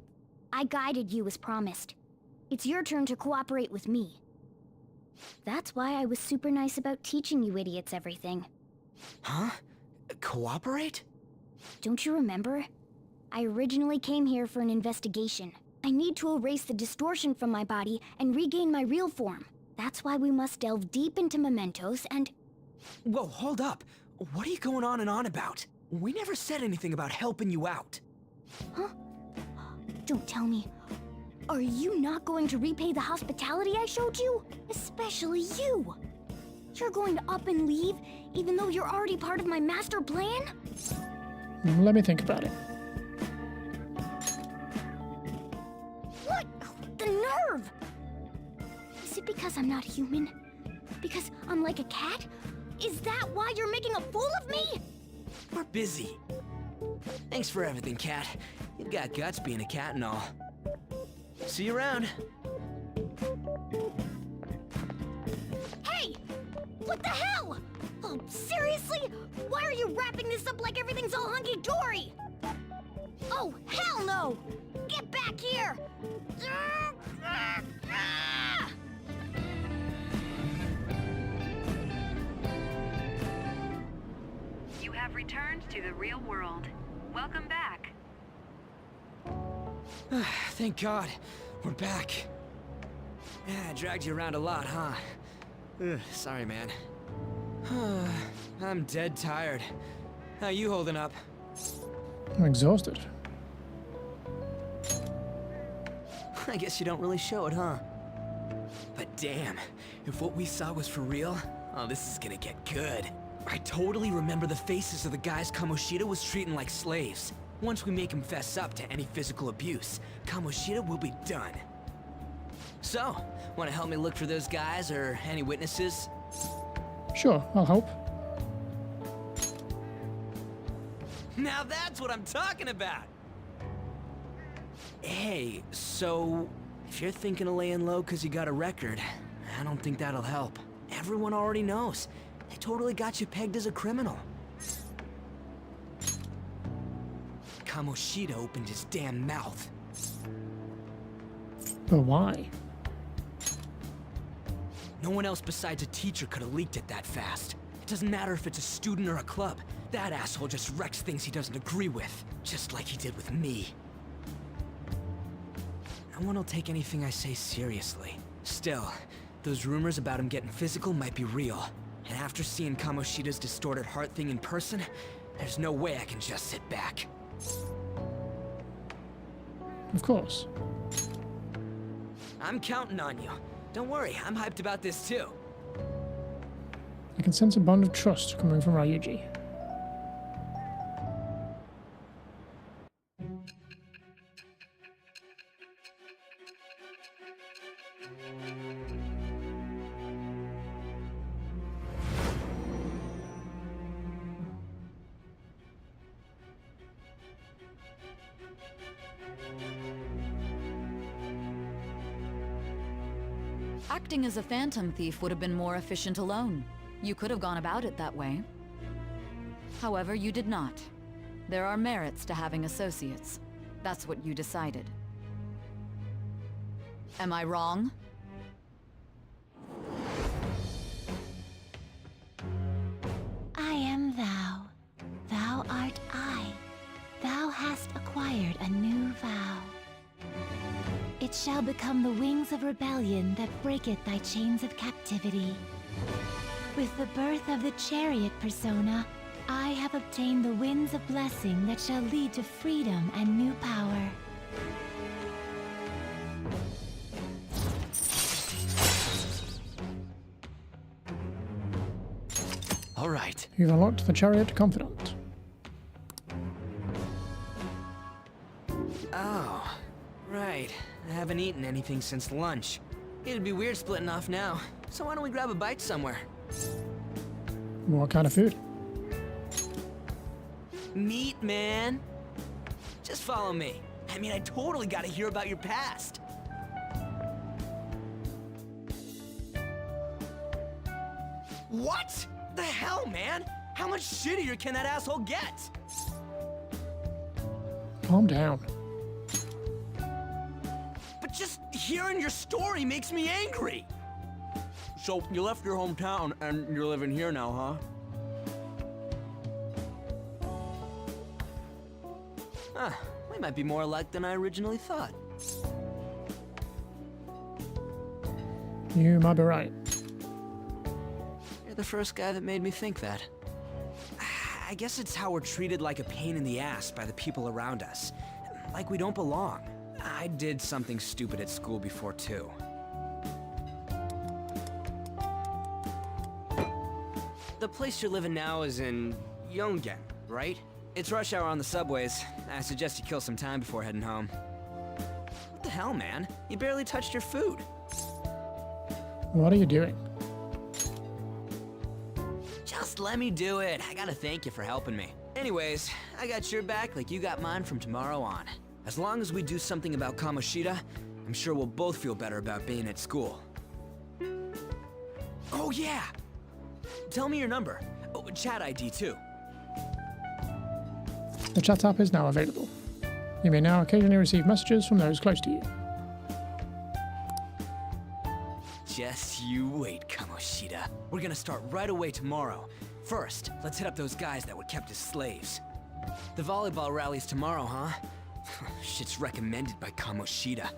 I guided you as promised. It's your turn to cooperate with me. That's why I was super nice about teaching you idiots everything. Huh? Cooperate? Don't you remember? I originally came here for an investigation. I need to erase the distortion from my body and regain my real form. That's why we must delve deep into mementos and... Whoa, hold up. What are you going on and on about? We never said anything about helping you out. Huh? Don't tell me. Are you not going to repay the hospitality I showed you? Especially you. You're going to up and leave, even though you're already part of my master plan? Let me think about it. What? The nerve! Is it because I'm not human? Because I'm like a cat? Is that why you're making a fool of me? We're busy. Thanks for everything, Cat. You've got guts being a cat and all. See you around. Hey! What the hell? Oh, seriously? Why are you wrapping this up like everything's all hunky-dory? Oh, hell no! Get back here! You have returned to the real world. Welcome back. Thank God. We're back. Yeah, I dragged you around a lot, huh? Sorry, man. I'm dead tired. How you holding up? I'm exhausted. I guess you don't really show it, huh? But damn, if what we saw was for real, oh, this is gonna get good. I totally remember the faces of the guys Kamoshida was treating like slaves. Once we make him fess up to any physical abuse, Kamoshida will be done. So, wanna help me look for those guys or any witnesses? Sure, I'll help. Now that's what I'm talking about! Hey, so if you're thinking of laying low because you got a record, I don't think that'll help. Everyone already knows. They totally got you pegged as a criminal. Kamoshida opened his damn mouth. But why? No one else besides a teacher could have leaked it that fast. It doesn't matter if it's a student or a club. That asshole just wrecks things he doesn't agree with, just like he did with me. No one will take anything I say seriously. Still, those rumors about him getting physical might be real. And after seeing Kamoshida's distorted heart thing in person, there's no way I can just sit back. Of course. I'm counting on you. Don't worry, I'm hyped about this too. I can sense a bond of trust coming from Ryuji. Acting as a phantom thief would have been more efficient alone. You could have gone about it that way. However, you did not. There are merits to having associates. That's what you decided. Am I wrong? I am thou. Thou art I. Thou hast acquired a new vow. It shall become the wings of rebellion that breaketh thy chains of captivity. With the birth of the chariot persona, I have obtained the winds of blessing that shall lead to freedom and new power. All right. You've unlocked the Chariot Confidant. Oh, right. I haven't eaten anything since lunch. It'd be weird splitting off now, so why don't we grab a bite somewhere? What kind of food? Meat, man. Just follow me. I mean, I totally gotta hear about your past. What? The hell, man? How much shittier can that asshole get? Calm down. But just hearing your story makes me angry. So, you left your hometown and you're living here now, huh? Huh, we might be more alike than I originally thought. You might be right. You're the first guy that made me think that. I guess it's how we're treated like a pain in the ass by the people around us. Like we don't belong. I did something stupid at school before, too. The place you're living now is in Yongen, right? It's rush hour on the subways. I suggest you kill some time before heading home. What the hell, man? You barely touched your food. What are you doing? Just let me do it. I gotta thank you for helping me. Anyways, I got your back like you got mine from tomorrow on. As long as we do something about Kamoshida, I'm sure we'll both feel better about being at school. Oh yeah! Tell me your number. Oh, chat ID too. The chat app is now available. You may now occasionally receive messages from those close to you. Just you wait, Kamoshida. We're gonna start right away tomorrow. First, let's hit up those guys that were kept as slaves. The volleyball rally's tomorrow, huh? Shit's recommended by Kamoshida.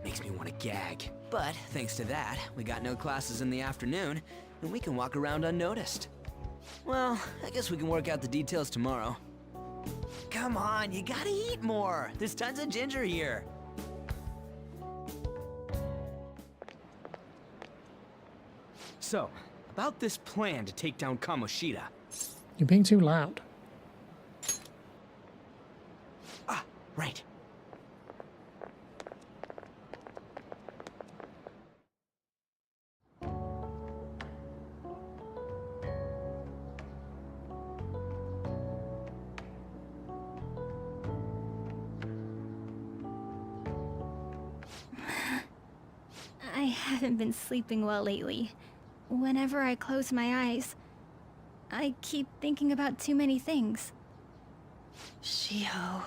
Makes me want to gag. But thanks to that, we got no classes in the afternoon, and we can walk around unnoticed. Well, I guess we can work out the details tomorrow. Come on, you gotta eat more. There's tons of ginger here. So, about this plan to take down Kamoshida. You're being too loud. Ah, right. I haven't been sleeping well lately. Whenever I close my eyes, I keep thinking about too many things. Shiho.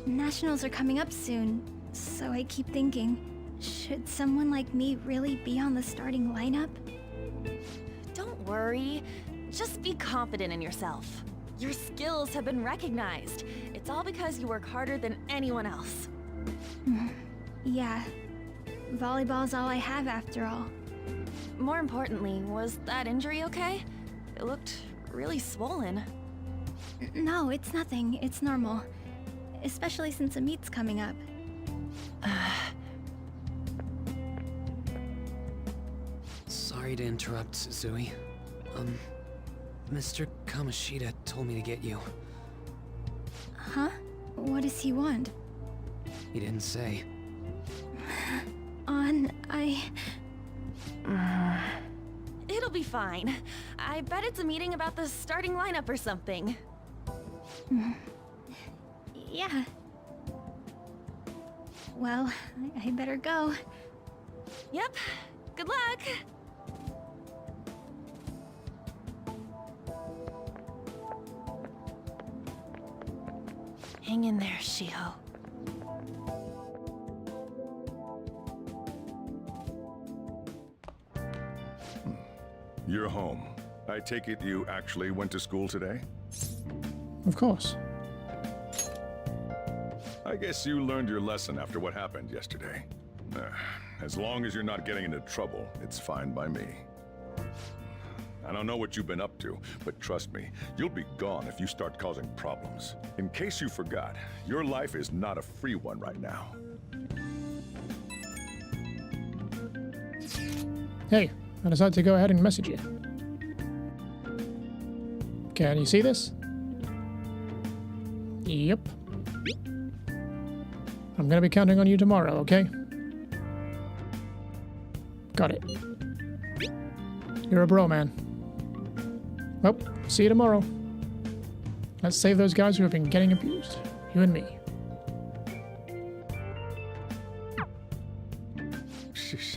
Nationals are coming up soon, so I keep thinking, Should someone like me really be on the starting lineup? Don't worry. Just be confident in yourself. Your skills have been recognized. It's all because you work harder than anyone else. Yeah. Volleyball's all I have after all. More importantly, was that injury okay? It looked really swollen. No, it's nothing. It's normal. Especially since a meet's coming up. Sorry to interrupt, Zoe. Mr. Kamoshida told me to get you. Huh? What does he want? He didn't say. It'll be fine. I bet it's a meeting about the starting lineup or something. Yeah. Well, I better go. Yep. Good luck! Hang in there, Shiho. You're home. I take it you actually went to school today? Of course. I guess you learned your lesson after what happened yesterday. As long as you're not getting into trouble, it's fine by me. I don't know what you've been up to, but trust me, you'll be gone if you start causing problems. In case you forgot, your life is not a free one right now. Hey, I decided to go ahead and message you. Can you see this? Yep. I'm gonna be counting on you tomorrow, okay? Got it. You're a bro, man. Well, see you tomorrow. Let's save those guys who have been getting abused. You and me.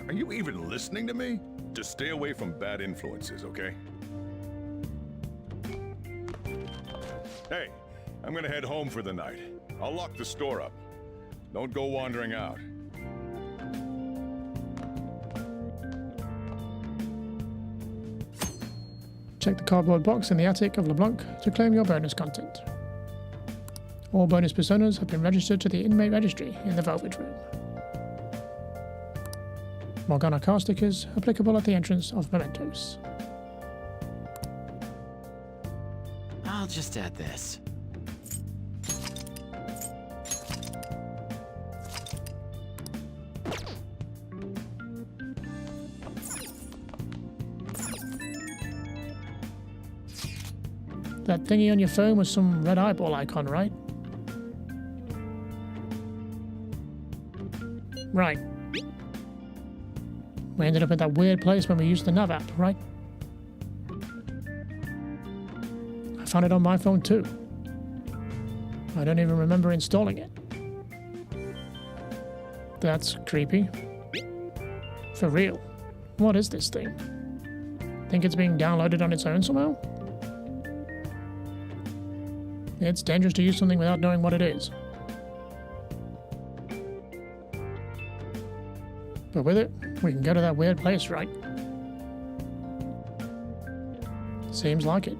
Are you even listening to me? Just stay away from bad influences, okay? Hey, I'm gonna head home for the night. I'll lock the store up. Don't go wandering out. Check the cardboard box in the attic of LeBlanc to claim your bonus content. All bonus personas have been registered to the inmate registry in the Velvet Room. Morgana car stickers applicable at the entrance of Mementos. I'll just add this. That thingy on your phone was some red eyeball icon, right? Right. We ended up at that weird place when we used the Nav app, right? I found it on my phone too. I don't even remember installing it. That's creepy. For real. What is this thing? Think it's being downloaded on its own somehow? It's dangerous to use something without knowing what it is. But with it, we can go to that weird place, right? Seems like it.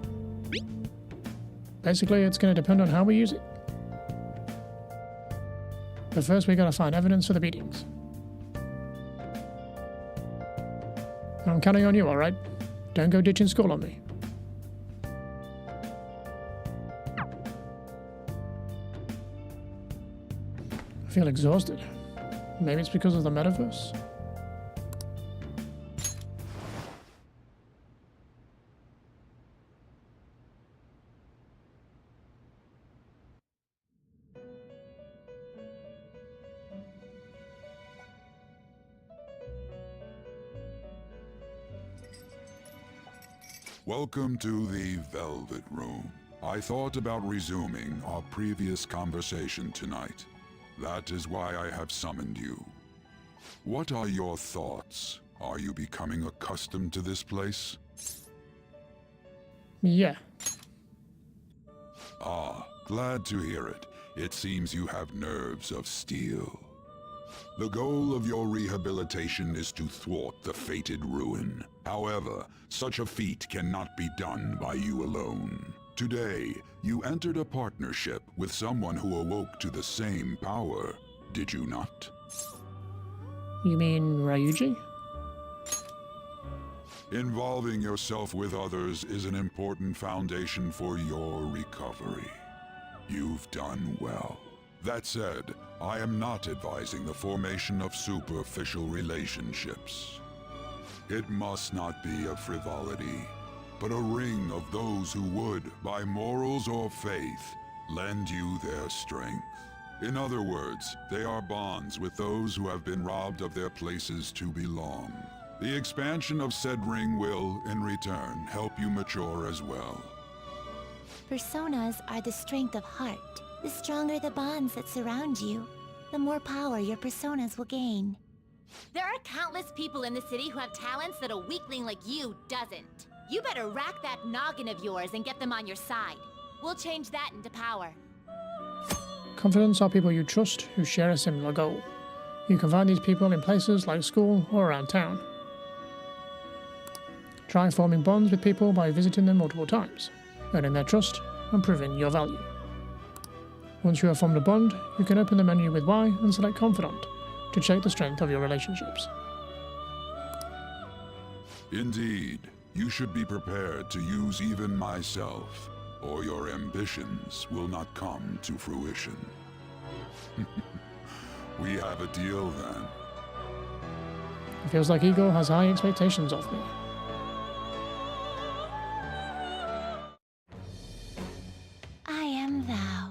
Basically, it's going to depend on how we use it. But first, we gotta find evidence for the beatings. I'm counting on you, alright? Don't go ditching school on me. I feel exhausted. Maybe it's because of the metaverse? Welcome to the Velvet Room. I thought about resuming our previous conversation tonight. That is why I have summoned you. What are your thoughts? Are you becoming accustomed to this place? Yeah. Ah, glad to hear it. It seems you have nerves of steel. The goal of your rehabilitation is to thwart the fated ruin. However, such a feat cannot be done by you alone. Today, you entered a partnership with someone who awoke to the same power, did you not? You mean Ryuji? Involving yourself with others is an important foundation for your recovery. You've done well. That said, I am not advising the formation of superficial relationships. It must not be a frivolity, but a ring of those who would, by morals or faith, lend you their strength. In other words, they are bonds with those who have been robbed of their places to belong. The expansion of said ring will, in return, help you mature as well. Personas are the strength of heart. The stronger the bonds that surround you, the more power your personas will gain. There are countless people in the city who have talents that a weakling like you doesn't. You better rack that noggin of yours and get them on your side. We'll change that into power. Confidants are people you trust who share a similar goal. You can find these people in places like school or around town. Try forming bonds with people by visiting them multiple times, earning their trust and proving your value. Once you have formed a bond, you can open the menu with Y and select Confidant to check the strength of your relationships. Indeed, you should be prepared to use even myself, or your ambitions will not come to fruition. We have a deal then. It feels like Igor has high expectations of me. I am thou.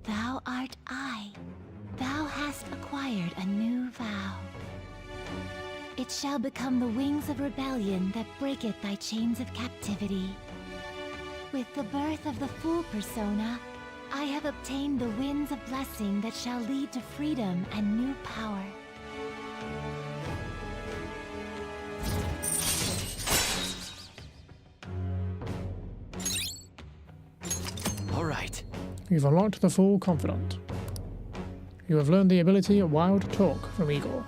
Thou art I. Thou hast acquired a new vow. It shall become the wings of rebellion that breaketh thy chains of captivity. With the birth of the Fool persona, I have obtained the winds of blessing that shall lead to freedom and new power. All right. You've unlocked the Full Confidant. You have learned the ability Wild Talk from Igor.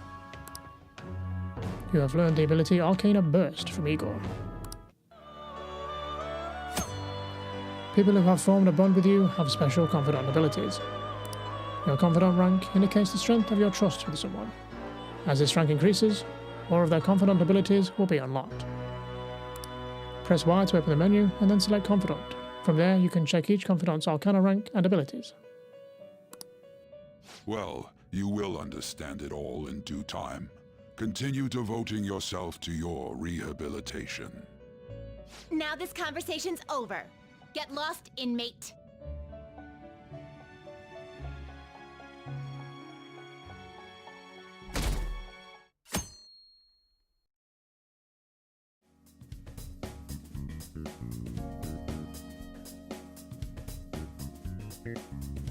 You have learned the ability Arcana Burst from Igor. People who have formed a bond with you have special Confidant abilities. Your Confidant rank indicates the strength of your trust with someone. As this rank increases, more of their Confidant abilities will be unlocked. Press Y to open the menu and then select Confidant. From there, you can check each Confidant's Arcana rank and abilities. Well, you will understand it all in due time. Continue devoting yourself to your rehabilitation. Now this conversation's over. Get lost, inmate. Mm-hmm.